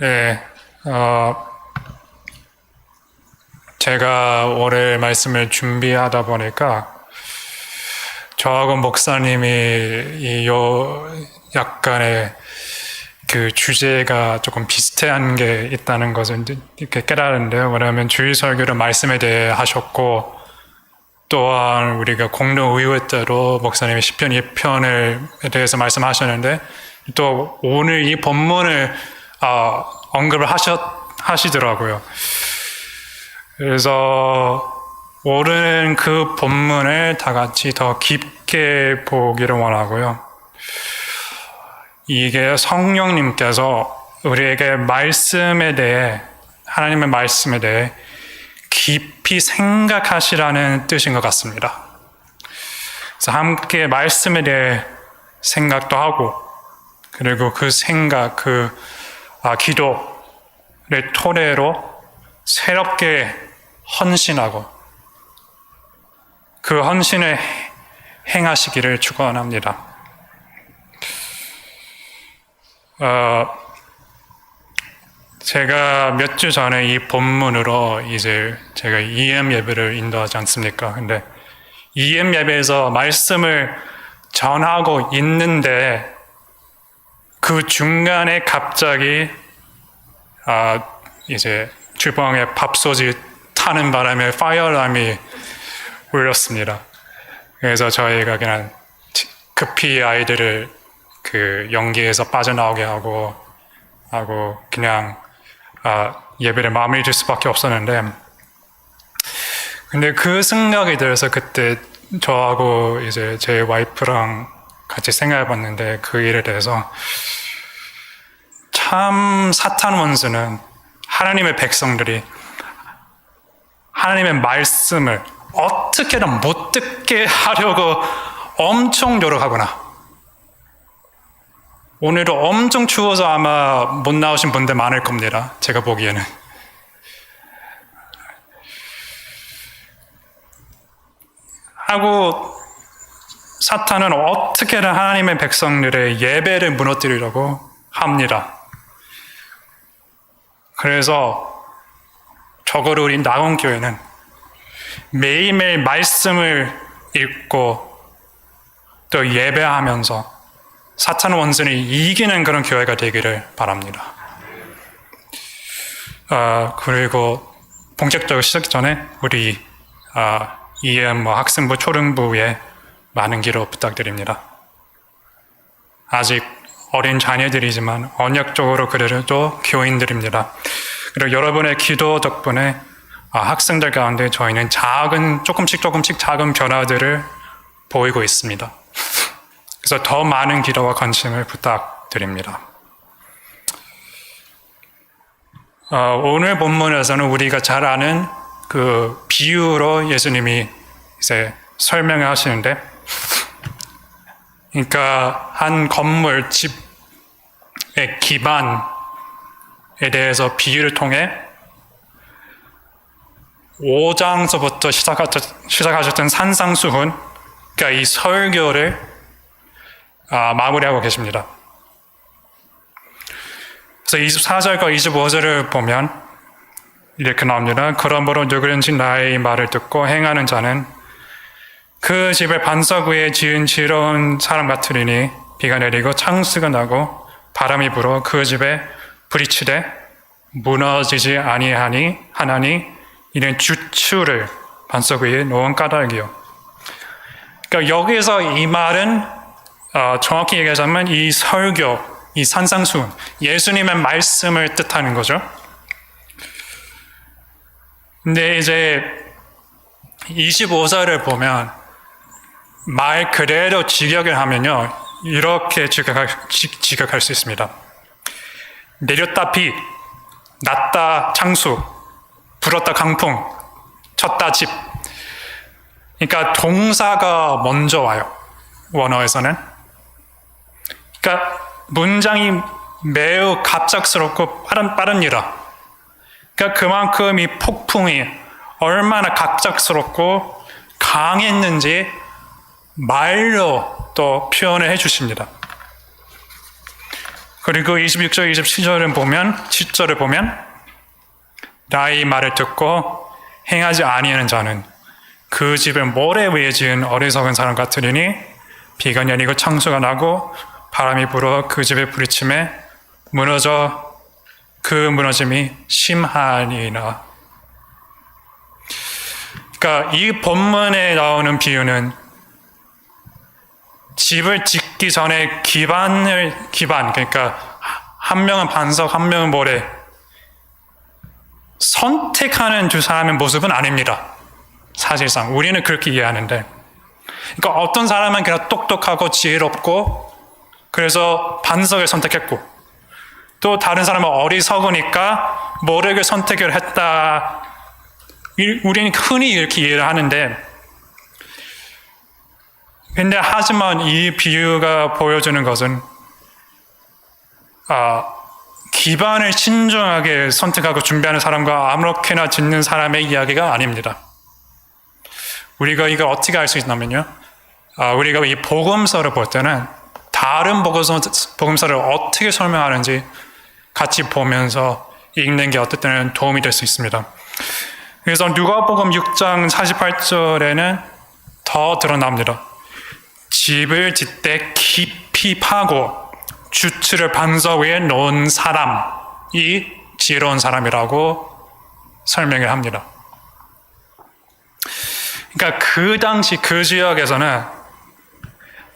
네, 제가 올해 말씀을 준비하다 보니까 저하고 목사님이 약간의 그 주제가 조금 비슷한 게 있다는 것을 이렇게 깨달았는데요. 왜냐하면 주일 설교를 말씀에 대해 하셨고, 또한 우리가 공동 의회 때로 목사님이 시편 2편에 대해서 말씀하셨는데, 또 오늘 이 본문을 언급을 하시더라고요. 그래서 오늘은 그 본문을 다 같이 더 깊게 보기를 원하고요. 이게 성령님께서 우리에게 말씀에 대해, 하나님의 말씀에 대해 깊이 생각하시라는 뜻인 것 같습니다. 그래서 함께 말씀에 대해 생각도 하고, 그리고 그 생각, 기도를 토대로 새롭게 헌신하고 그 헌신을 행하시기를 축원합니다. 제가 몇 주 전에 이 본문으로 이제 제가 EM 예배를 인도하지 않습니까? 근데 EM 예배에서 말씀을 전하고 있는데 그 중간에 갑자기 이제 주방에 밥솥이 타는 바람에 파이어람이 울렸습니다. 그래서 저희가 그냥 급히 아이들을 그 연기에서 빠져나오게 하고 그냥 예배를 마무리 질 수밖에 없었는데, 근데 그 생각이 들어서 그때 저하고 이제 제 와이프랑 같이 생각해 봤는데, 그 일에 대해서 참 사탄 원수는 하나님의 백성들이 하나님의 말씀을 어떻게든 못 듣게 하려고 엄청 노력하구나. 오늘도 엄청 추워서 아마 못 나오신 분들 많을 겁니다. 제가 보기에는. 하고 사탄은 어떻게든 하나님의 백성들의 예배를 무너뜨리려고 합니다. 그래서 적어도 우리 나온교회는 매일매일 말씀을 읽고 또 예배하면서 사탄 원수를 이기는 그런 교회가 되기를 바랍니다. 그리고 본격적으로 시작 전에 우리 EM 학생부 초등부에 많은 기도 부탁드립니다. 아직 어린 자녀들이지만 언약적으로 그래도 교인들입니다. 그리고 여러분의 기도 덕분에 학생들 가운데 저희는 조금씩 작은 변화들을 보이고 있습니다. 그래서 더 많은 기도와 관심을 부탁드립니다. 오늘 본문에서는 우리가 잘 아는 그 비유로 예수님이 이제 설명을 하시는데, 그러니까 한 건물, 집의 기반에 대해서 비유를 통해 5장서부터 시작하셨던 산상수훈, 그러니까 이 설교를 마무리하고 계십니다. 그래서 24절과 25절을 보면 이렇게 나옵니다. 그러므로 누구든지 나의 말을 듣고 행하는 자는 그 집을 반석 위에 지은 지혜로운 사람 같으리니 비가 내리고 창수가 나고 바람이 불어 그 집에 부딪히되 무너지지 아니하니 이는 주추를 반석 위에 놓은 까닭이요. 그러니까 여기서 이 말은 정확히 얘기하자면 이 설교, 이 산상수훈, 예수님의 말씀을 뜻하는 거죠. 근데 이제 25절을 보면 말 그대로 직역을 하면요, 이렇게 직역할 수 있습니다. 내렸다 비, 났다 창수, 불었다 강풍, 쳤다 집. 그러니까 동사가 먼저 와요, 원어에서는. 그러니까 문장이 매우 갑작스럽고 빠릅니다. 그러니까 그만큼 이 폭풍이 얼마나 갑작스럽고 강했는지 말로 또 표현을 해주십니다. 그리고 26절, 27절을 보면, 7절을 보면 나의 말을 듣고 행하지 아니하는 자는 그 집을 모래 위에 지은 어리석은 사람 같으리니 비가 내리고 창수가 나고 바람이 불어 그 집에 부딪힘에 무너져 그 무너짐이 심하니라. 그러니까 이 본문에 나오는 비유는 집을 짓기 전에 기반, 그러니까 한 명은 반석, 한 명은 모래, 선택하는 두 사람의 모습은 아닙니다. 사실상 우리는 그렇게 이해하는데, 그러니까 어떤 사람은 그냥 똑똑하고 지혜롭고 그래서 반석을 선택했고, 또 다른 사람은 어리석으니까 모래를 선택을 했다. 우리는 흔히 이렇게 이해를 하는데, 근데 하지만 이 비유가 보여주는 것은 기반을 신중하게 선택하고 준비하는 사람과 아무렇게나 짓는 사람의 이야기가 아닙니다. 우리가 이걸 어떻게 알 수 있냐면요, 우리가 이 복음서를 볼 때는 다른 복음서를 어떻게 설명하는지 같이 보면서 읽는 게 어떨 때는 도움이 될 수 있습니다. 그래서 누가복음 6장 48절에는 더 드러납니다. 집을 짓되 깊이 파고 주추를 반석 위에 놓은 사람이 지혜로운 사람이라고 설명을 합니다. 그러니까 그 당시 그 지역에서는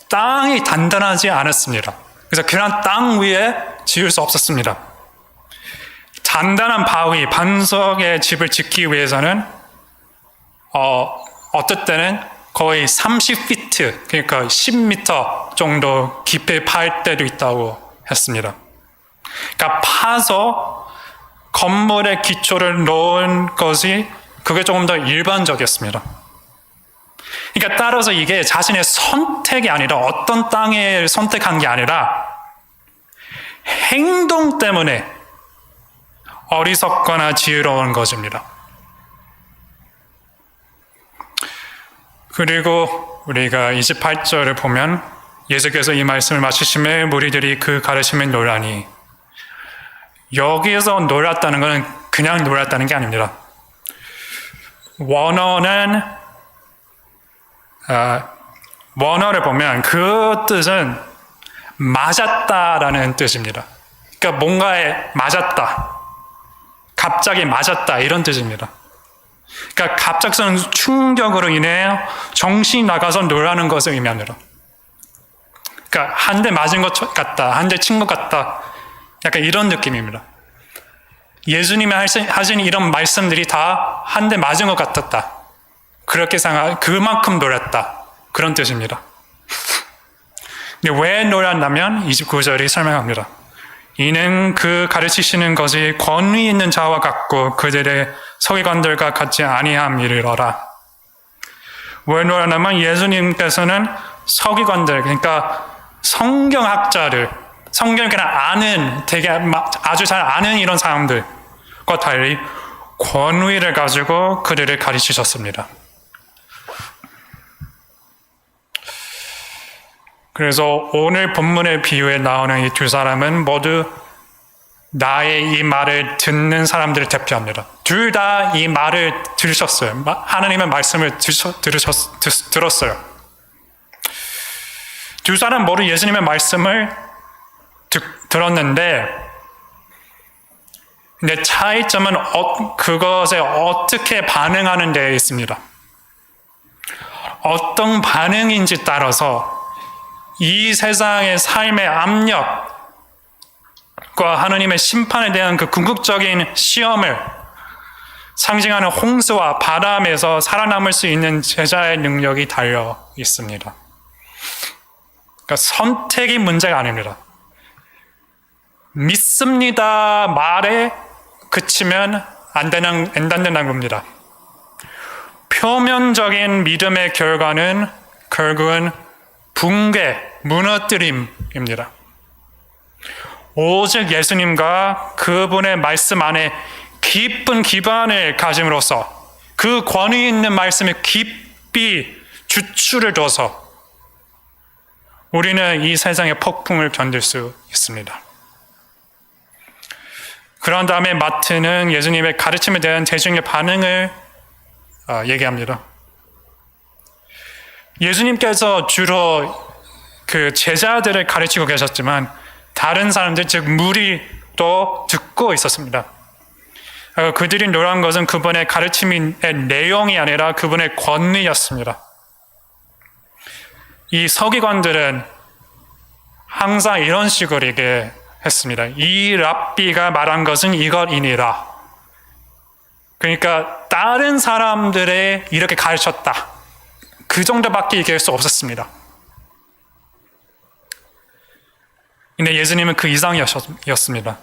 땅이 단단하지 않았습니다. 그래서 그런 땅 위에 지을 수 없었습니다. 단단한 바위, 반석의 집을 짓기 위해서는 어떨 때는 거의 30피트, 그러니까 10m 정도 깊이 팔 때도 있다고 했습니다. 그러니까 파서 건물의 기초를 놓은 것이 그게 조금 더 일반적이었습니다. 그러니까 따라서 이게 자신의 선택이 아니라, 어떤 땅을 선택한 게 아니라 행동 때문에 어리석거나 지혜로운 것입니다. 그리고 우리가 28절을 보면 예수께서 이 말씀을 마치심에 무리들이 그 가르침에 놀라니, 여기에서 놀랐다는 것은 그냥 놀랐다는 게 아닙니다. 원어를 보면 그 뜻은 맞았다라는 뜻입니다. 그러니까 뭔가에 맞았다, 갑자기 맞았다, 이런 뜻입니다. 그러니까 갑작스러운 충격으로 인해 정신이 나가서 놀라는 것을 의미합니다. 그러니까 한 대 맞은 것 같다, 한 대 친 것 같다, 약간 이런 느낌입니다. 예수님이 하신 이런 말씀들이 다 한 대 맞은 것 같았다, 그렇게 그만큼 놀랐다, 그런 뜻입니다. 근데 왜 놀랐냐면 29절이 설명합니다. 이는 그 가르치시는 것이 권위 있는 자와 같고 그들의 서기관들과 같지 아니함이러라. 왜 놀랐냐면 예수님께서는 서기관들, 그러니까 성경학자를, 성경을 그냥 아는, 되게 아주 잘 아는 이런 사람들과 달리 권위를 가지고 그들을 가르치셨습니다. 그래서 오늘 본문의 비유에 나오는 이 두 사람은 모두 나의 이 말을 듣는 사람들을 대표합니다. 둘 다 이 말을 들으셨어요. 하나님의 말씀을 들었어요. 두 사람 모두 예수님의 말씀을 들었는데, 근데 차이점은 그것에 어떻게 반응하는 데에 있습니다. 어떤 반응인지 따라서 이 세상의 삶의 압력과 하나님의 심판에 대한 그 궁극적인 시험을 상징하는 홍수와 바람에서 살아남을 수 있는 제자의 능력이 달려 있습니다. 그러니까 선택이 문제가 아닙니다. 믿습니다 말에 그치면 안 된다는 겁니다. 표면적인 믿음의 결과는 결국은 붕괴, 무너뜨림입니다. 오직 예수님과 그분의 말씀 안에 깊은 기반을 가짐으로써 그 권위 있는 말씀에 깊이 주추를 둬서 우리는 이 세상의 폭풍을 견딜 수 있습니다. 그런 다음에 마트는 예수님의 가르침에 대한 대중의 반응을 얘기합니다. 예수님께서 주로 그 제자들을 가르치고 계셨지만 다른 사람들, 즉 무리 또 듣고 있었습니다. 그들이 노란 것은 그분의 가르침의 내용이 아니라 그분의 권위였습니다. 이 서기관들은 항상 이런 식으로 얘기했습니다. 이 랍비가 말한 것은 이것이니라. 그러니까 다른 사람들의 이렇게 가르쳤다. 그 정도밖에 얘기할 수 없었습니다. 근데 예수님은 그 이상이었습니다.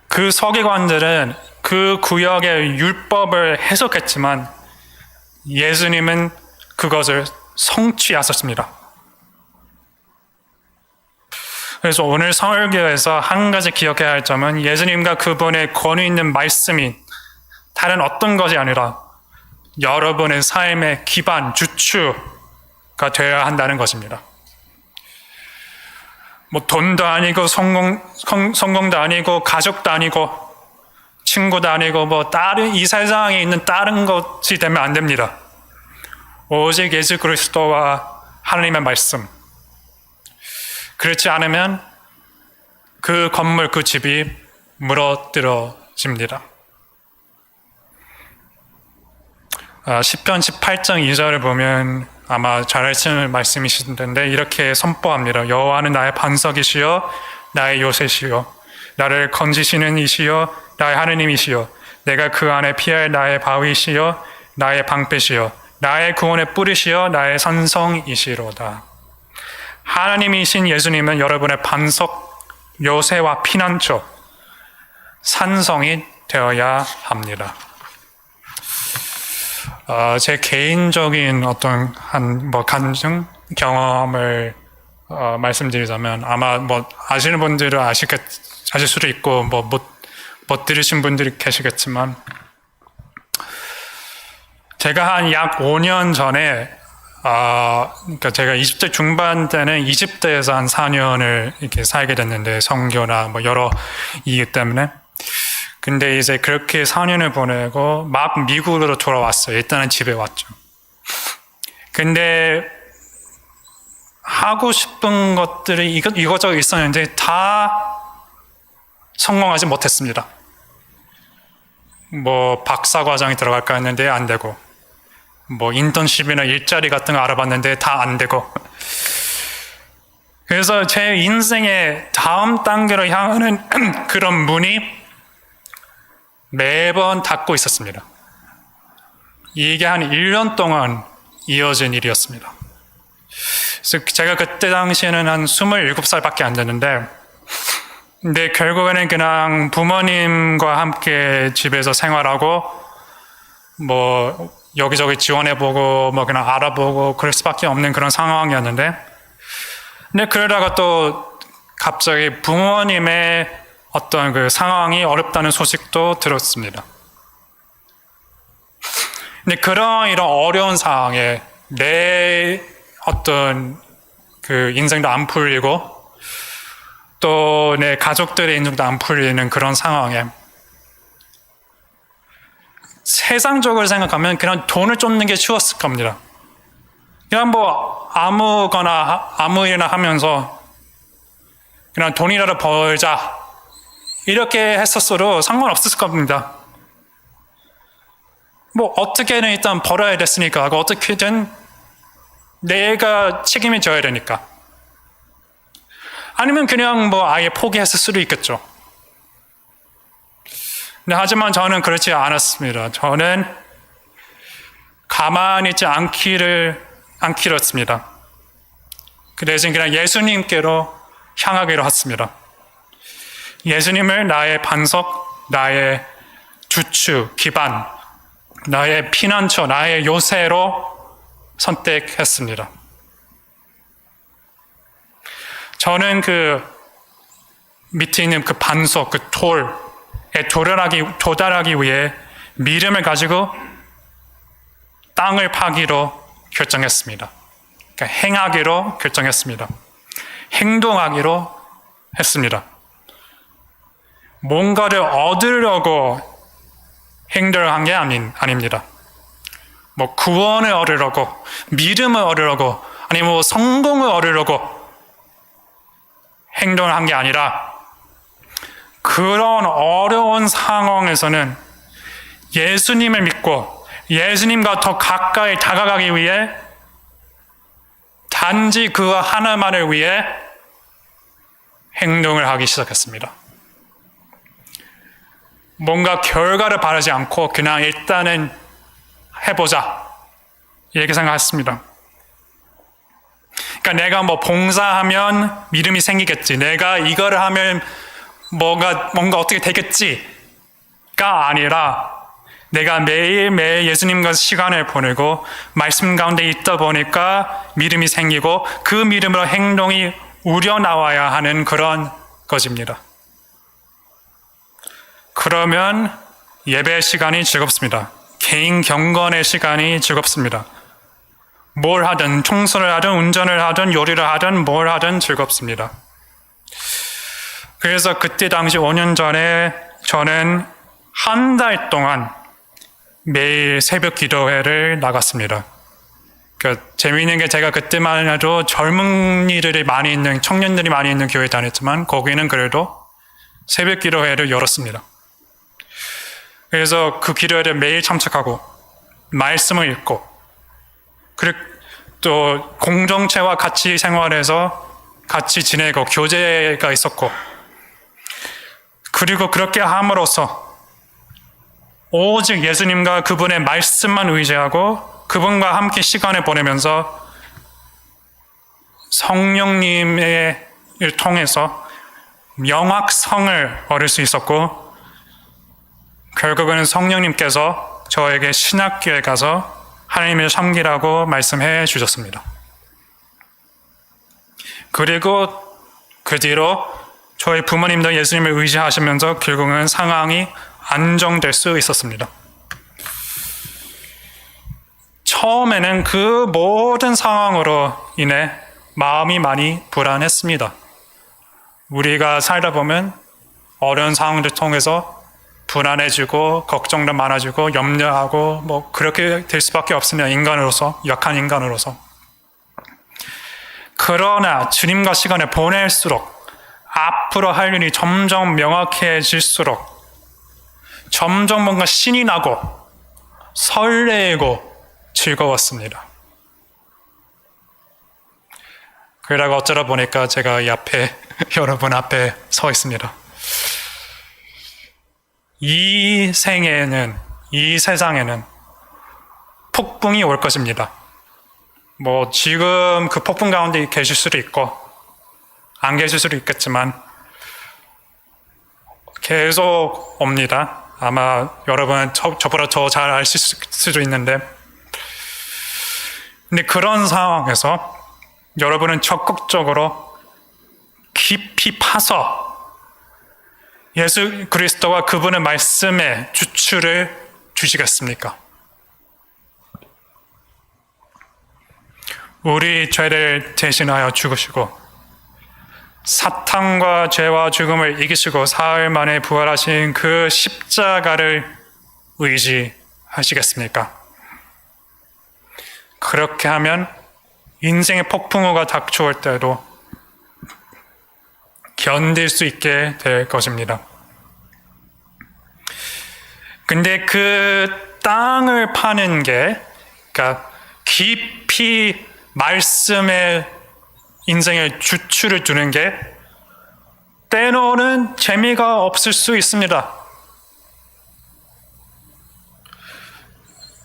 그 서기관들은 그 구역의 율법을 해석했지만 예수님은 그것을 성취하셨습니다. 그래서 오늘 설교에서 한 가지 기억해야 할 점은 예수님과 그분의 권위 있는 말씀이 다른 어떤 것이 아니라 여러분의 삶의 기반, 주축가 되어야 한다는 것입니다. 뭐 돈도 아니고 성공도 아니고 가족도 아니고 친구도 아니고 뭐 다른 이 세상에 있는 다른 것이 되면 안 됩니다. 오직 예수 그리스도와 하나님의 말씀. 그렇지 않으면 그 건물, 그 집이 무너뜨려집니다. 시편 18장 2절을 보면 아마 잘 아시는 말씀이실 텐데 이렇게 선포합니다. 여호와는 나의 반석이시여 나의 요새시여 나를 건지시는 이시여 나의 하느님이시여 내가 그 안에 피할 나의 바위시여 나의 방패시여 나의 구원의 뿌리시여 나의 산성이시로다. 하나님이신 예수님은 여러분의 반석, 요새와 피난처, 산성이 되어야 합니다. 제 개인적인 어떤 간증 경험을 말씀드리자면 아마 뭐 아시는 분들은 아실 수도 있고 뭐 못 들으신 분들이 계시겠지만 제가 한 약 5년 전에 그러니까 제가 20대 중반 때는 이집트에서 한 4년을 이렇게 살게 됐는데 선교나 뭐 여러 이유 때문에 근데 이제 그렇게 4년을 보내고 막 미국으로 돌아왔어요. 일단은 집에 왔죠. 근데 하고 싶은 것들이 이것저것 있었는데 다 성공하지 못했습니다. 뭐 박사과정에 들어갈까 했는데 안 되고 뭐 인턴십이나 일자리 같은 거 알아봤는데 다 안 되고 그래서 제 인생의 다음 단계로 향하는 그런 문이 매번 닫고 있었습니다. 이게 한 1년 동안 이어진 일이었습니다. 그래서 제가 그때 당시에는 한 27살밖에 안 됐는데 근데 결국에는 그냥 부모님과 함께 집에서 생활하고 뭐 여기저기 지원해보고 뭐 그냥 알아보고 그럴 수밖에 없는 그런 상황이었는데 근데 그러다가 또 갑자기 부모님의 어떤 그 상황이 어렵다는 소식도 들었습니다. 근데 이런 어려운 상황에 내 어떤 그 인생도 안 풀리고 또 내 가족들의 인생도 안 풀리는 그런 상황에 세상적으로 생각하면 그냥 돈을 쫓는 게 쉬웠을 겁니다. 그냥 뭐 아무 일이나 하면서 그냥 돈이라도 벌자 이렇게 했었어도 상관없었을 겁니다. 뭐 어떻게든 일단 벌어야 됐으니까 어떻게든 내가 책임을 져야 되니까 아니면 그냥 뭐 아예 포기했을 수도 있겠죠. 근데 하지만 저는 그렇지 않았습니다. 저는 가만히 있지 않기로했습니다. 그 대신 그냥 예수님께로 향하기로 했습니다. 예수님을 나의 반석, 나의 주축, 기반, 나의 피난처, 나의 요새로 선택했습니다. 저는 그 밑에 있는 그 반석, 그 돌에 도달하기 위해 믿음을 가지고 땅을 파기로 결정했습니다. 그러니까 행하기로 결정했습니다. 행동하기로 했습니다. 뭔가를 얻으려고 행동을 한 게 아닙니다. 뭐 구원을 얻으려고, 믿음을 얻으려고, 아니면 뭐 성공을 얻으려고 행동을 한 게 아니라 그런 어려운 상황에서는 예수님을 믿고 예수님과 더 가까이 다가가기 위해 단지 그 하나만을 위해 행동을 하기 시작했습니다. 뭔가 결과를 바라지 않고 그냥 일단은 해보자 이렇게 생각했습니다. 그러니까 내가 뭐 봉사하면 믿음이 생기겠지, 내가 이거를 하면 뭔가 어떻게 되겠지가 아니라 내가 매일매일 예수님과 시간을 보내고 말씀 가운데 있다 보니까 믿음이 생기고 그 믿음으로 행동이 우러나와야 하는 그런 것입니다. 그러면 예배 시간이 즐겁습니다. 개인 경건의 시간이 즐겁습니다. 뭘 하든, 청소를 하든, 운전을 하든, 요리를 하든, 뭘 하든 즐겁습니다. 그래서 그때 당시 5년 전에 저는 한 달 동안 매일 새벽 기도회를 나갔습니다. 재미있는 게 제가 그때만 해도 젊은이들이 많이 있는, 청년들이 많이 있는 교회 다녔지만 거기는 그래도 새벽 기도회를 열었습니다. 그래서 그 기도회를 매일 참석하고 말씀을 읽고 그리고 또 공동체와 같이 생활해서 같이 지내고 교제가 있었고 그리고 그렇게 함으로써 오직 예수님과 그분의 말씀만 의지하고 그분과 함께 시간을 보내면서 성령님을 통해서 명확성을 얻을 수 있었고 결국은 성령님께서 저에게 신학교에 가서 하나님을 섬기라고 말씀해 주셨습니다. 그리고 그 뒤로 저희 부모님도 예수님을 의지하시면서 결국은 상황이 안정될 수 있었습니다. 처음에는 그 모든 상황으로 인해 마음이 많이 불안했습니다. 우리가 살다 보면 어려운 상황들 통해서 불안해지고 걱정도 많아지고 염려하고 뭐 그렇게 될 수밖에 없으면 인간으로서, 약한 인간으로서. 그러나 주님과 시간을 보낼수록 앞으로 할 일이 점점 명확해질수록 점점 뭔가 신이 나고 설레고 즐거웠습니다. 그러다가 어쩌다 보니까 제가 이 앞에 여러분 앞에 서 있습니다. 이 생에는, 이 세상에는 폭풍이 올 것입니다. 뭐 지금 그 폭풍 가운데 계실 수도 있고 안 계실 수도 있겠지만 계속 옵니다. 아마 여러분은 저보다 더 잘 아실 수도 있는데 근데 그런 상황에서 여러분은 적극적으로 깊이 파서 예수 그리스도와 그분의 말씀에 주추를 주시겠습니까? 우리 죄를 대신하여 죽으시고 사탄과 죄와 죽음을 이기시고 사흘 만에 부활하신 그 십자가를 의지하시겠습니까? 그렇게 하면 인생의 폭풍우가 닥쳐올 때도 견딜 수 있게 될 것입니다. 근데 그 땅을 파는 게, 그러니까 깊이 말씀에 인생의 주추를 두는 게 때로는 재미가 없을 수 있습니다.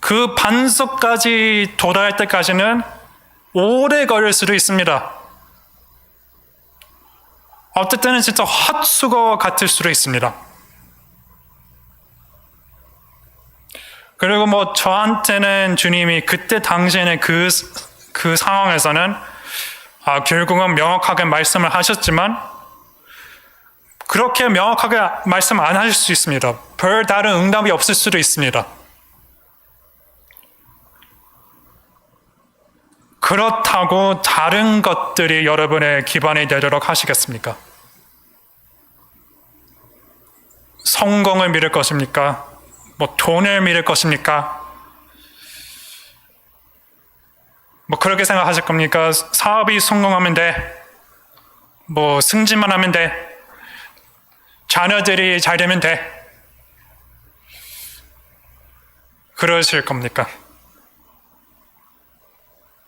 그 반석까지 도달할 때까지는 오래 걸릴 수도 있습니다. 어떨 때는 진짜 헛수고 같을 수도 있습니다. 그리고 뭐 저한테는 주님이 그때 당시에는 그 상황에서는 결국은 명확하게 말씀을 하셨지만 그렇게 명확하게 말씀 안 하실 수 있습니다. 별 다른 응답이 없을 수도 있습니다. 그렇다고 다른 것들이 여러분의 기반이 되도록 하시겠습니까? 성공을 믿을 것입니까? 뭐 돈을 믿을 것입니까? 뭐 그렇게 생각하실 겁니까? 사업이 성공하면 돼. 뭐 승진만 하면 돼. 자녀들이 잘 되면 돼. 그러실 겁니까?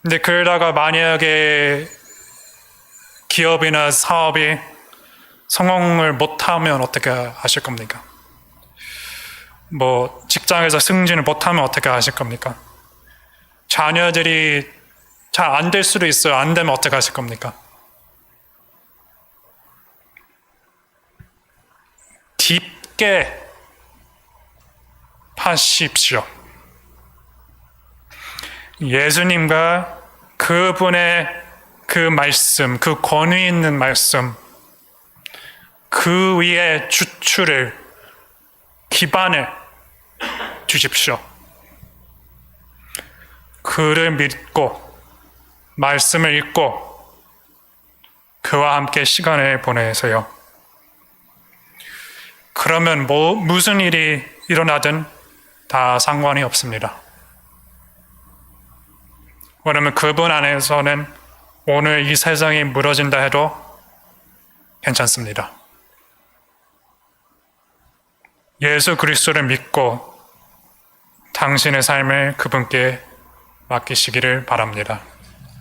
근데 그러다가 만약에 기업이나 사업이 성공을 못하면 어떻게 하실 겁니까? 뭐 직장에서 승진을 못하면 어떻게 하실 겁니까? 자녀들이 잘 안 될 수도 있어요. 안 되면 어떻게 하실 겁니까? 깊게 하십시오. 예수님과 그분의 그 말씀, 그 권위 있는 말씀, 그 위에 주추를, 기반을 두십시오. 그를 믿고, 말씀을 읽고, 그와 함께 시간을 보내세요. 그러면 무슨 일이 일어나든 다 상관이 없습니다. 왜냐하면 그분 안에서는 오늘 이 세상이 무너진다 해도 괜찮습니다. 예수 그리스도를 믿고 당신의 삶을 그분께 맡기시기를 바랍니다.